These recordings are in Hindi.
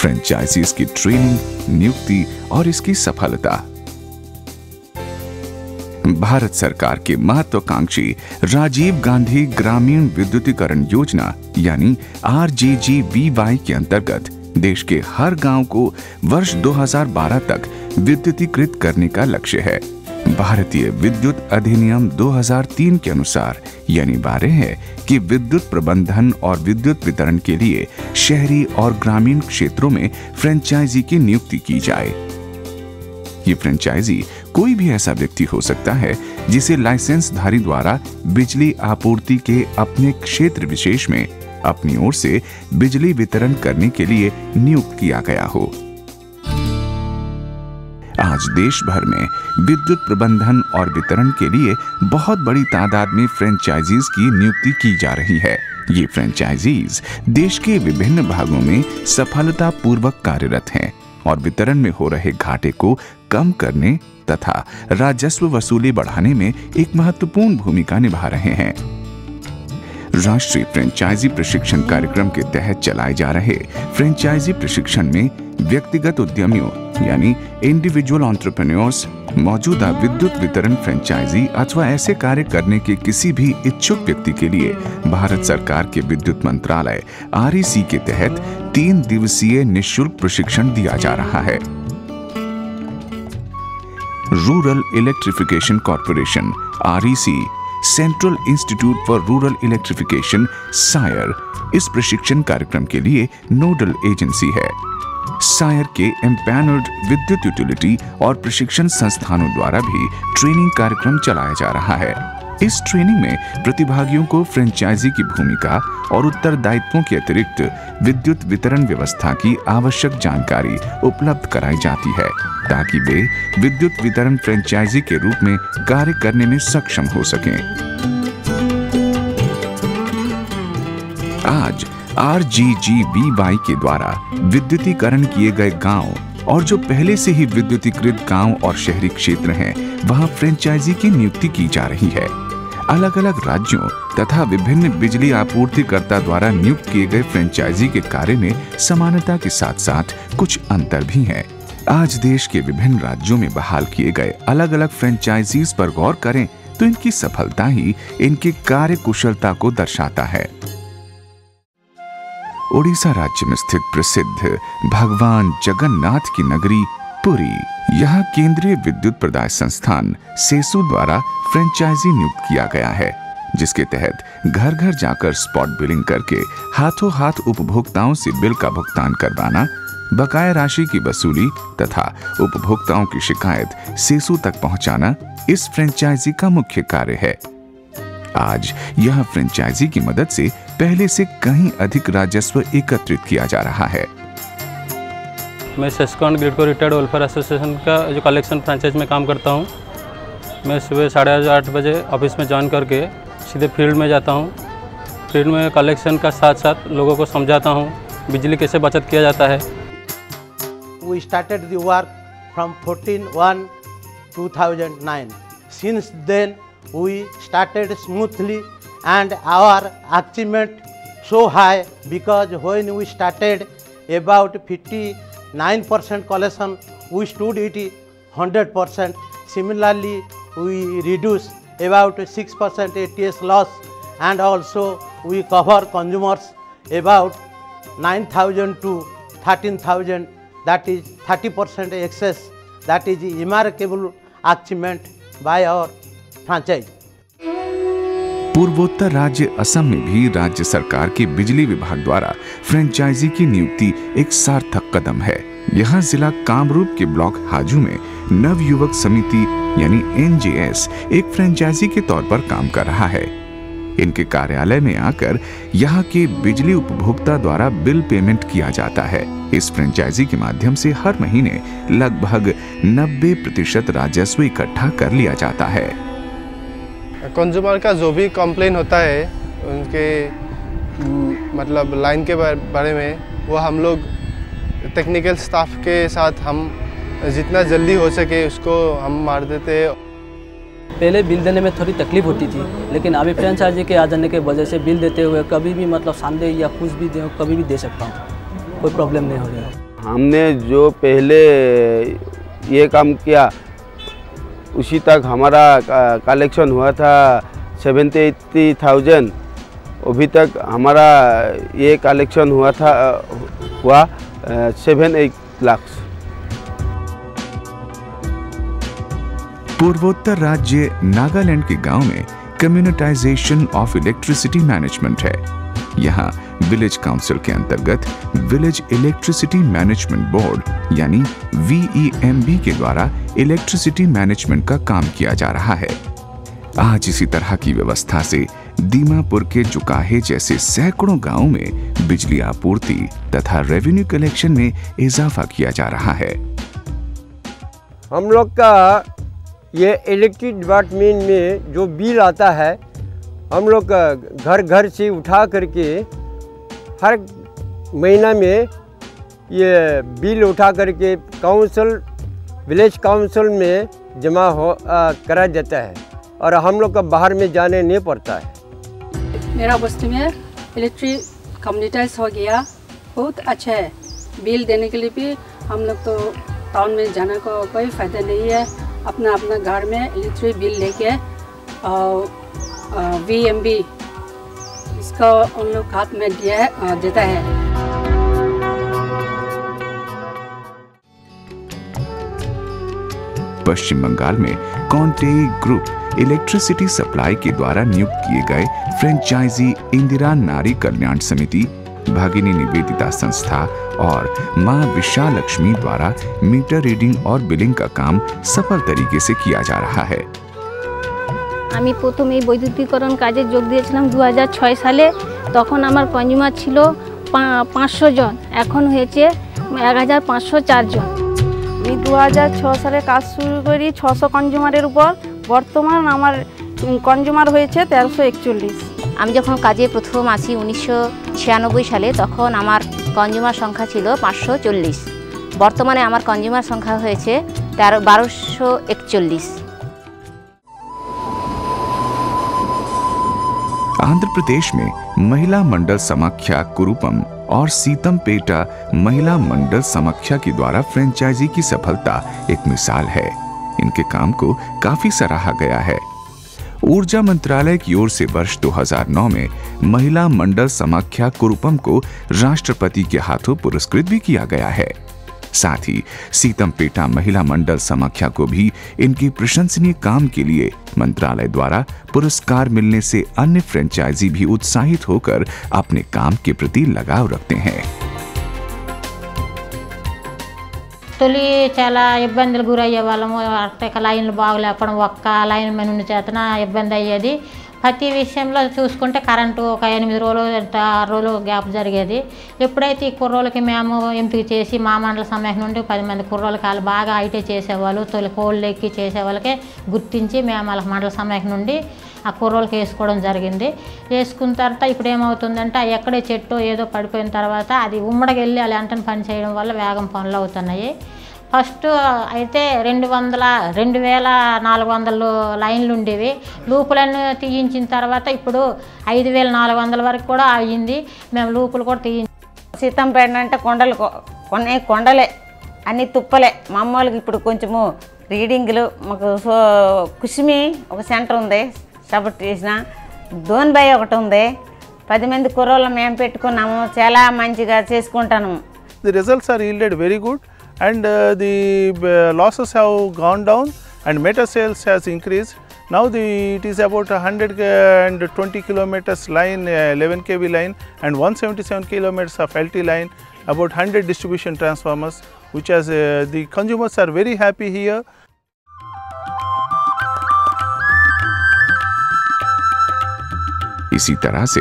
फ्रेंचाइजीज की ट्रेनिंग, नियुक्ति और इसकी सफलता। भारत सरकार के महत्वाकांक्षी राजीव गांधी ग्रामीण विद्युतीकरण योजना यानी RGGVY के अंतर्गत देश के हर गांव को वर्ष 2012 तक विद्युतीकृत करने का लक्ष्य है। भारतीय विद्युत अधिनियम 2003 के अनुसार यह अनिवार्य है कि विद्युत प्रबंधन और विद्युत वितरण के लिए शहरी और ग्रामीण क्षेत्रों में फ्रेंचाइजी की नियुक्ति की जाए। ये फ्रेंचाइजी कोई भी ऐसा व्यक्ति हो सकता है जिसे लाइसेंसधारी द्वारा बिजली आपूर्ति के अपने क्षेत्र विशेष में अपनी ओर से बिजली वितरण करने के लिए नियुक्त किया गया हो। आज देश भर में विद्युत प्रबंधन और वितरण के लिए बहुत बड़ी तादाद में फ्रेंचाइजीज की नियुक्ति की जा रही है। ये फ्रेंचाइजीज देश के विभिन्न भागों में सफलतापूर्वक कार्यरत हैं और वितरण में हो रहे घाटे को कम करने तथा राजस्व वसूली बढ़ाने में एक महत्वपूर्ण भूमिका निभा रहे हैं। राष्ट्रीय फ्रेंचाइजी प्रशिक्षण कार्यक्रम के तहत चलाए जा रहे फ्रेंचाइजी प्रशिक्षण में व्यक्तिगत उद्यमियों यानी इंडिविजुअल एंटरप्रेन्योर्स मौजूदा विद्युत वितरण फ्रेंचाइजी अथवा ऐसे कार्य करने के किसी भी इच्छुक व्यक्ति के लिए भारत सरकार के विद्युत मंत्रालय REC के तहत 3 दिवसीय निःशुल्क प्रशिक्षण दिया जा रहा है। Rural electrification corporation REC, central institute for rural electrification सायर इस प्रशिक्षण कार्यक्रम के लिए नोडल एजेंसी है। सायर के एम्पैनर्ड विद्युत यूटिलिटी और प्रशिक्षण संस्थानों द्वारा भी ट्रेनिंग कार्यक्रम चलाया जा रहा है। इस ट्रेनिंग में प्रतिभागियों को फ्रेंचाइजी की भूमिका और उत्तरदायित्वों के अतिरिक्त विद्युत वितरण व्यवस्था की आवश्यक जानकारी उपलब्ध कराई जाती है ताकि वे विद्युत वितरण फ्रेंचाइजी के रूप में कार्य करने में सक्षम हो सकें। आज RGGVY के द्वारा विद्युतीकरण किए गए गांव और जो पहले से ही विद्युतीकृत गांव और शहरी क्षेत्र हैं, वहां फ्रेंचाइजी की नियुक्ति की जा रही है। अलग अलग राज्यों तथा विभिन्न बिजली आपूर्तिकर्ता द्वारा नियुक्त किए गए फ्रेंचाइजी के कार्य में समानता के साथ साथ कुछ अंतर भी हैं। आज देश के विभिन्न राज्यों में बहाल किए गए अलग अलग फ्रेंचाइजीज पर गौर करें तो इनकी सफलता ही इनकी कार्य कुशलता को दर्शाता है। ओडिशा राज्य में स्थित प्रसिद्ध भगवान जगन्नाथ की नगरी पुरी, यहाँ केंद्रीय विद्युत प्रदाय संस्थान सेसु द्वारा फ्रेंचाइजी नियुक्त किया गया है, जिसके तहत घर घर जाकर स्पॉट बिलिंग करके हाथों हाथ उपभोक्ताओं से बिल का भुगतान करवाना, बकाया राशि की वसूली तथा उपभोक्ताओं की शिकायत सेसु तक पहुंचाना इस फ्रेंचाइजी का मुख्य कार्य है। आज यह फ्रेंचाइजी की मदद से पहले से कहीं अधिक राजस्व एकत्रित किया जा रहा है। मैं सेस्कॉन ग्रिडको रिटायर्ड वेलफेयर एसोसिएशन का जो कलेक्शन फ्रेंचाइज में काम करता हूं। मैं सुबह 8:30 बजे ऑफिस में ज्वाइन करके सीधे फील्ड में जाता हूं। फील्ड में कलेक्शन का साथ साथ लोगों को समझाता हूं बिजली कैसे बचत किया जाता है। We started the work from 14/1/2009. Since then we started smoothly and our achievement so high because when we started about 59% collection we stood at 100%. Similarly we reduced about 6% ATS loss and also we cover consumers about 9,000 to 13,000, that is 30% excess. That is remarkable achievement by our franchise. पूर्वोत्तर राज्य असम में भी राज्य सरकार के बिजली विभाग द्वारा फ्रेंचाइजी की नियुक्ति एक सार्थक कदम है। यहाँ जिला कामरूप के ब्लॉक हाजू में नव युवक समिति यानी NJS एक फ्रेंचाइजी के तौर पर काम कर रहा है। इनके कार्यालय में आकर यहाँ के बिजली उपभोक्ता द्वारा बिल पेमेंट किया जाता है। इस फ्रेंचाइजी के माध्यम से हर महीने लगभग 90% राजस्व इकट्ठा कर लिया जाता है। कंज्यूमर का जो भी कंप्लेन होता है उनके मतलब लाइन के बारे में, वो हम लोग टेक्निकल स्टाफ के साथ हम जितना जल्दी हो सके उसको हम मार देते हैं। पहले बिल देने में थोड़ी तकलीफ होती थी, लेकिन अभी फ्रेंचाइजी के आ जाने के वजह से बिल देते हुए कभी भी मतलब संदेह या कुछ भी कभी भी दे सकता हूँ, कोई प्रॉब्लम नहीं हो रही है। हमने जो पहले ये काम किया उसी तक हमारा कलेक्शन हुआ था 70-80,000। अभी तक हमारा ये कलेक्शन हुआ 7-8 लाख। पूर्वोत्तर राज्य नागालैंड के गांव में कम्युनिटाइजेशन ऑफ इलेक्ट्रिसिटी मैनेजमेंट है। यहाँ विलेज काउंसिल के अंतर्गत विलेज इलेक्ट्रिसिटी मैनेजमेंट बोर्ड यानी VEMB के द्वारा इलेक्ट्रिसिटी मैनेजमेंट का काम किया जा रहा है। आज इसी तरह की व्यवस्था से दीमापुर के जुकाहे जैसे सैकड़ों गांवों में बिजली आपूर्ति तथा रेवेन्यू कलेक्शन में इजाफा किया जा रहा है। हम लोग का ये इलेक्ट्रिक डिपार्टमेंट में जो बिल आता है, हम लोग घर घर से उठा करके हर महीना में ये बिल उठा करके काउंसिल विलेज काउंसिल में जमा करा जाता है और हम लोग का बाहर में जाने नहीं पड़ता है। मेरा बस्ती में इलेक्ट्रिक कम्युनिटाइज हो गया, बहुत अच्छा है। बिल देने के लिए भी हम लोग तो टाउन में जाने को कोई फ़ायदा नहीं है। अपना अपना घर में इलेक्ट्रिक बिल लेके VEMB इसका उन लोग हाथ में देता है। पश्चिम बंगाल में कॉन्टे ग्रुप इलेक्ट्रिसिटी सप्लाई के द्वारा नियुक्त किए गए फ्रेंचाइजी इंदिरा नारी कल्याण समिति, भगिनी निवेदिता संस्था और मां विशालक्ष्मी द्वारा मीटर रीडिंग और बिलिंग का काम सफल तरीके से किया जा रहा है। আমি প্রথমে এই বৈদ্যুতিকরণ কাজে যোগ দিয়েছিলাম 2006 সালে। তখন আমার কনজিউমার ছিল 500 জন, এখন হয়েছে 1504 জন। আমি 2006 সালে কাজ শুরু করি 600 কনজিউমারের উপর। বর্তমান আমার কনজিউমার হয়েছে 1341। আমি যখন কাজে প্রথম আসি 1996 সালে, তখন আমার কনজিউমার সংখ্যা ছিল 540। বর্তমানে আমার কনজিউমার সংখ্যা হয়েছে 1241। आंध्र प्रदेश में महिला मंडल समाख्या कुरुपम और सीतमपेटा महिला मंडल समाख्या के द्वारा फ्रेंचाइजी की सफलता एक मिसाल है। इनके काम को काफी सराहा गया है। ऊर्जा मंत्रालय की ओर से वर्ष 2009 में महिला मंडल समाख्या कुरुपम को राष्ट्रपति के हाथों पुरस्कृत भी किया गया है। साथ ही सीतमपेटा महिला मंडल समाख्या को भी इनके प्रशंसनीय काम के लिए मंत्रालय द्वारा पुरस्कार मिलने से अन्य फ्रेंचाइजी भी उत्साहित होकर अपने काम के प्रति लगाव रखते हैं। తొలి చాలా ఇబ్బందులు గురయ్యే వాళ్ళము. అట్టక లైన్లు బాగులేకపోవడం, ఒక్క లైన్ మెన్ చేతన ఇబ్బంది అయ్యేది. ప్రతి విషయంలో చూసుకుంటే కరెంటు ఒక 8 రోజులు 6 రోజులు గ్యాప్ జరిగేది. ఎప్పుడైతే ఈ కుర్రోళ్ళకి మేము ఎంపిక చేసి మా మండల సమాఖ్య నుండి 10 మంది కుర్రోళ్ళకి వాళ్ళు బాగా ఐటీ చేసేవాళ్ళు, తొలి కోళ్ళు ఎక్కి చేసే వాళ్ళకే గుర్తించి మేము వాళ్ళ మండల సమాఖ్య నుండి ఆ కుర్రోళ్ళకి వేసుకోవడం జరిగింది. వేసుకున్న తర్వాత ఇప్పుడు ఏమవుతుందంటే ఎక్కడే చెట్టు ఏదో పడిపోయిన తర్వాత అది ఉమ్మడికి వెళ్ళి అలా వెంటనే పని చేయడం వల్ల వేగం పనులు అవుతున్నాయి. ఫస్ట్ అయితే 2400 లైన్లు ఉండేవి. లూపులన్నీ తీయించిన తర్వాత ఇప్పుడు 5400 వరకు కూడా అయ్యింది. మేము లూపులు కూడా సీతంపేట అంటే కొండలే అన్ని తుప్పలే. మామూలుగా ఇప్పుడు కొంచెము రీడింగ్లు మాకు కుసిమి ఒక సెంటర్ ఉంది, సపోర్ట్ చేసిన దోన్బాయ్ ఒకటి ఉంది. 10 మంది కుర్రోళ్ళు మేము పెట్టుకున్నాము, చాలా మంచిగా చేసుకుంటాము. The results are yielded very good and the losses have gone down and meter sales has increased. Now it is about 120 kilometers line, 11 kV line and 177 kilometers of LT line, about 100 distribution transformers, which has the consumers are very happy here. इसी तरह से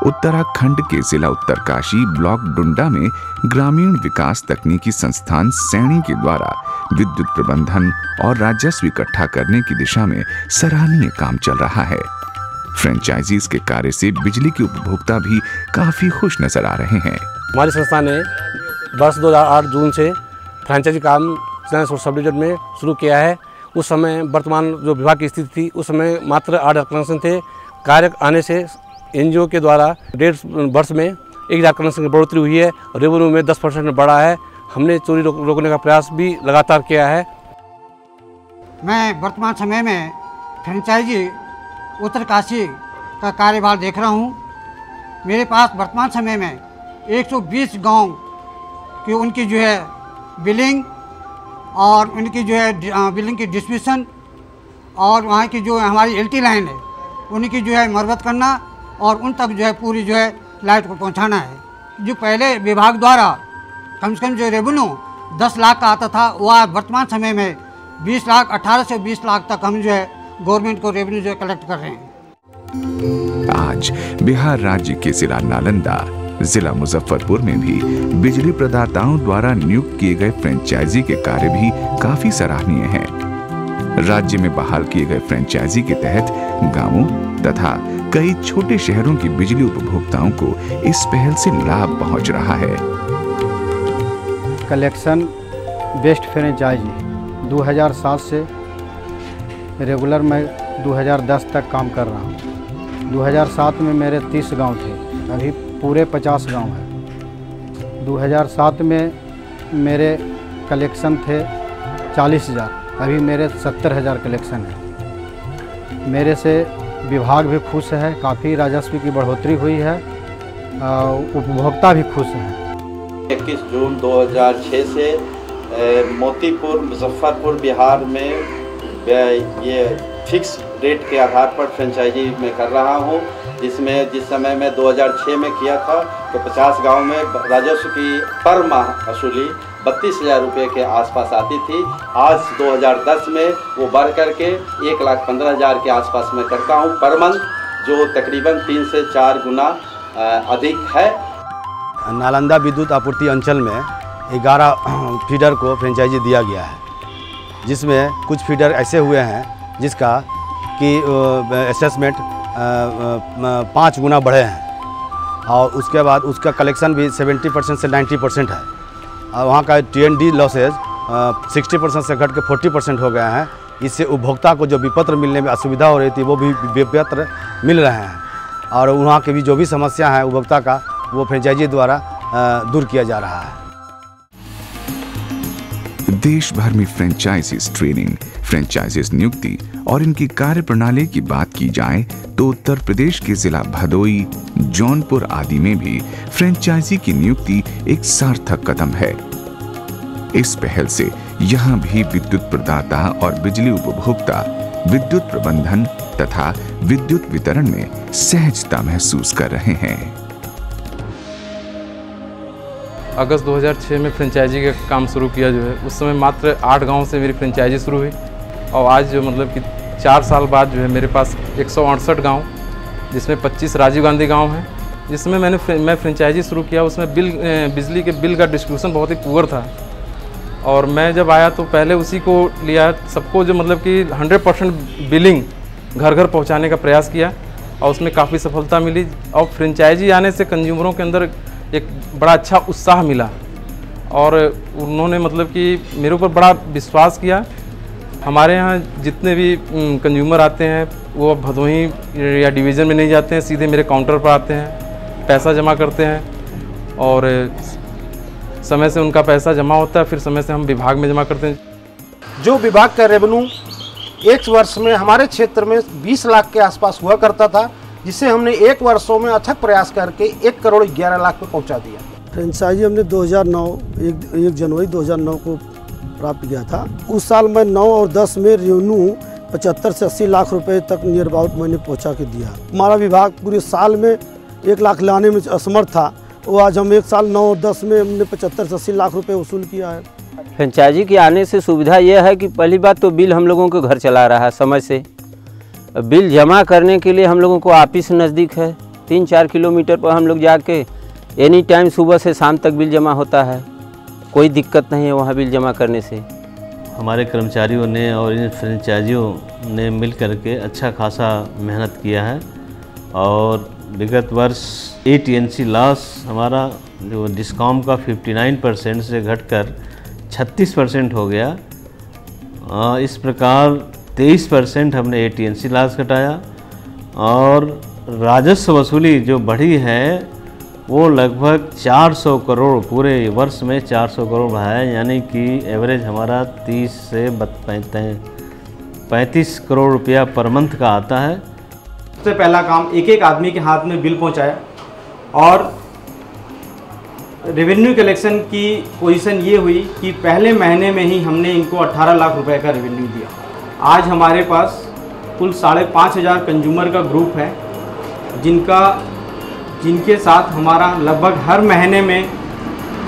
उत्तराखंड के जिला उत्तरकाशी ब्लॉक डुंडा में ग्रामीण विकास तकनीकी संस्थान सैनी के द्वारा विद्युत प्रबंधन और राजस्व इकट्ठा करने की दिशा में सराहनीय काम चल रहा है। फ्रेंचाइजीज के कार्य से बिजली के उपभोक्ता भी काफी खुश नजर आ रहे हैं। हमारी संस्था ने वर्ष 2008 जून से फ्रेंचाइजी काम सब डिवीजन में शुरू किया है। उस समय वर्तमान जो विभाग की स्थिति थी, उस समय मात्र 8 कनेक्शन थे। कार्य आने से एनजीओ के द्वारा 1.5 वर्ष में 1000 कनेक्शन की बढ़ोतरी हुई है और रेवेन्यू में 10% बढ़ा है। हमने चोरी रोकने का प्रयास भी लगातार किया है। मैं वर्तमान समय में फ्रेंचाइजी उत्तरकाशी का कार्यभार देख रहा हूँ। मेरे पास वर्तमान समय में 120 गांव की उनकी जो है बिलिंग और उनकी जो है बिलिंग की डिस्ट्रीब्यूशन और वहाँ की जो हमारी एलटी लाइन है उनकी जो है मरम्मत करना और उन तक जो है पूरी जो है लाइट को पहुँचाना है। जो पहले विभाग द्वारा कम से कम जो रेवेन्यू 10 लाख का आता था वह वर्तमान समय में 20 लाख 18 से 20 लाख तक हम जो है गवर्नमेंट को रेवेन्यू जो है कलेक्ट कर रहे हैं। आज बिहार राज्य के जिला नालंदा, जिला मुजफ्फरपुर में भी बिजली प्रदाताओं द्वारा नियुक्त किए गए फ्रेंचाइजी के कार्य भी काफी सराहनीय हैं। राज्य में बहाल किए गए फ्रेंचाइजी के तहत गांवों तथा कई छोटे शहरों की बिजली उपभोक्ताओं को इस पहल से लाभ पहुंच रहा है। कलेक्शन बेस्ट फ्रेंचाइजी 2007 से रेगुलर मैं 2010 तक काम कर रहा हूँ। 2007 में मेरे 30 गांव थे, अभी पूरे 50 गांव हैं। 2007 में मेरे कलेक्शन थे 40,000, अभी मेरे 70,000 कलेक्शन है। मेरे से विभाग भी खुश है, काफ़ी राजस्व की बढ़ोतरी हुई है, उपभोक्ता भी खुश है। 21 जून 2006 से मोतीपुर मुजफ्फरपुर बिहार में ये फिक्स रेट के आधार पर फ्रेंचाइजी में कर रहा हूँ, जिसमें जिस समय मैं 2006 में किया था तो 50 गांव में राजस्व की पर माह वसूली 32,000 रुपये के आसपास आती थी। आज 2010 में वो बढ़ करके 1,15,000 के आसपास मैं करता हूँ पर मंथ, जो तकरीबन 3 से 4 गुना अधिक है। नालंदा विद्युत आपूर्ति अंचल में 11 फीडर को फ्रेंचाइजी दिया गया है, जिसमें कुछ फीडर ऐसे हुए हैं जिसका कि असेसमेंट 5 गुना बढ़े हैं और उसके बाद उसका कलेक्शन भी 70% से 90% है। और वहाँ का TND लॉसेज 60% से घट के 40% हो गया है। इससे उपभोक्ता को जो विपत्र मिलने में असुविधा हो रही थी वो भी विपत्र मिल रहे हैं और वहाँ की भी जो भी समस्या है उपभोक्ता का वो फ्रेंचाइजी द्वारा दूर किया जा रहा है। देश भर में फ्रेंचाइजीज ट्रेनिंग, फ्रेंचाइजीज नियुक्ति और इनकी कार्य प्रणाली की बात की जाए तो उत्तर प्रदेश के जिला भदोई, जौनपुर आदि में भी फ्रेंचाइजी की नियुक्ति एक सार्थक कदम है। इस पहल से यहाँ भी विद्युत प्रदाता और बिजली उपभोक्ता विद्युत प्रबंधन तथा विद्युत वितरण में सहजता महसूस कर रहे हैं। अगस्त 2006 में फ्रेंचाइजी का काम शुरू किया जो है, उस समय मात्र 8 गांव से मेरी फ्रेंचाइजी शुरू हुई और आज जो मतलब कि 4 साल बाद जो है मेरे पास 168 गांव, जिसमें 25 राजीव गांधी गांव हैं। जिसमें मैं फ्रेंचाइजी शुरू किया उसमें बिजली के बिल का डिस्ट्रीब्यूशन बहुत ही पुअर था और मैं जब आया तो पहले उसी को लिया, सबको जो मतलब कि 100% बिलिंग घर घर पहुँचाने का प्रयास किया और उसमें काफ़ी सफलता मिली और फ्रेंचाइजी आने से कंज्यूमरों के अंदर एक बड़ा अच्छा उत्साह मिला और उन्होंने मतलब कि मेरे ऊपर बड़ा विश्वास किया। हमारे यहाँ जितने भी कंज्यूमर आते हैं वो भदोही या डिवीज़न में नहीं जाते हैं, सीधे मेरे काउंटर पर आते हैं, पैसा जमा करते हैं और समय से उनका पैसा जमा होता है, फिर समय से हम विभाग में जमा करते हैं। जो विभाग का रेवेन्यू एक वर्ष में हमारे क्षेत्र में 20 लाख के आसपास हुआ करता था, जिसे हमने 1 वर्षों में अथक प्रयास करके 1 करोड़ 11 लाख पे पहुंचा दिया। फ्रेंचाइजी हमने 1 जनवरी 2009 को प्राप्त किया था। उस साल मैं 9 और 10 में रेवेन्यू 75 से 80 लाख रुपए तक नियर अबाउट मैंने पहुंचा के दिया। हमारा विभाग पूरे साल में 1 लाख लाने में असमर्थ था, वो आज हम 1 साल 9 और 10 में हमने 75 से 80 लाख रुपए वसूल किया है। फ्रेंचाइजी के आने से सुविधा यह है कि पहली बात तो बिल हम लोगों के घर चला रहा है समय से। बिल जमा करने के लिए हम लोगों को ऑफिस नज़दीक है, 3-4 किलोमीटर पर हम लोग जाके एनी टाइम सुबह से शाम तक बिल जमा होता है, कोई दिक्कत नहीं है वहाँ बिल जमा करने से। हमारे कर्मचारियों ने और इन फ्रेंचाइजियों ने मिल करके अच्छा खासा मेहनत किया है और विगत वर्ष AT&C लॉस हमारा जो डिस्कॉम का 59% से घटकर 36% हो गया। इस प्रकार 23% हमने AT&C लॉस घटाया और राजस्व वसूली जो बढ़ी है वो लगभग 400 करोड़ पूरे वर्ष में 400 करोड़ है, यानी कि एवरेज हमारा 30 से 35 करोड़ रुपया पर मंथ का आता है। सबसे पहला काम एक एक आदमी के हाथ में बिल पहुंचाया और रेवेन्यू कलेक्शन की पोजीशन ये हुई कि पहले महीने में ही हमने इनको 18 लाख रुपए का रेवेन्यू दिया। आज हमारे पास कुल 5,500 कंज्यूमर का ग्रुप है जिनके साथ हमारा लगभग हर महीने में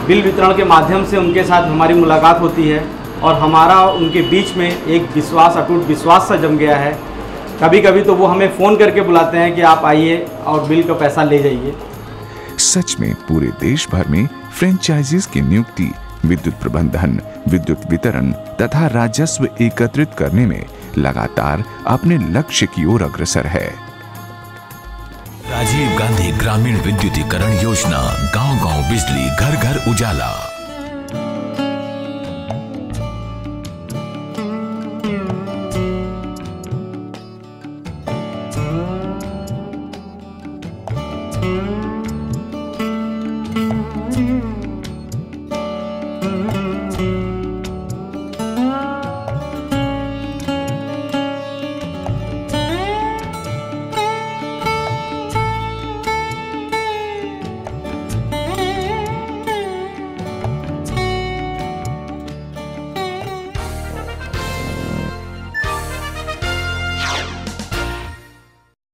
बिल वितरण के माध्यम से उनके साथ हमारी मुलाकात होती है और हमारा उनके बीच में एक विश्वास, अटूट विश्वास सा जम गया है। कभी कभी तो वो हमें फ़ोन करके बुलाते हैं कि आप आइए और बिल का पैसा ले जाइए। सच में पूरे देश भर में फ्रेंचाइजीज की नियुक्ति विद्युत प्रबंधन, विद्युत वितरण तथा राजस्व एकत्रित करने में लगातार अपने लक्ष्य की ओर अग्रसर है। राजीव गांधी ग्रामीण विद्युतीकरण योजना, गांव-गांव बिजली, घर घर उजाला।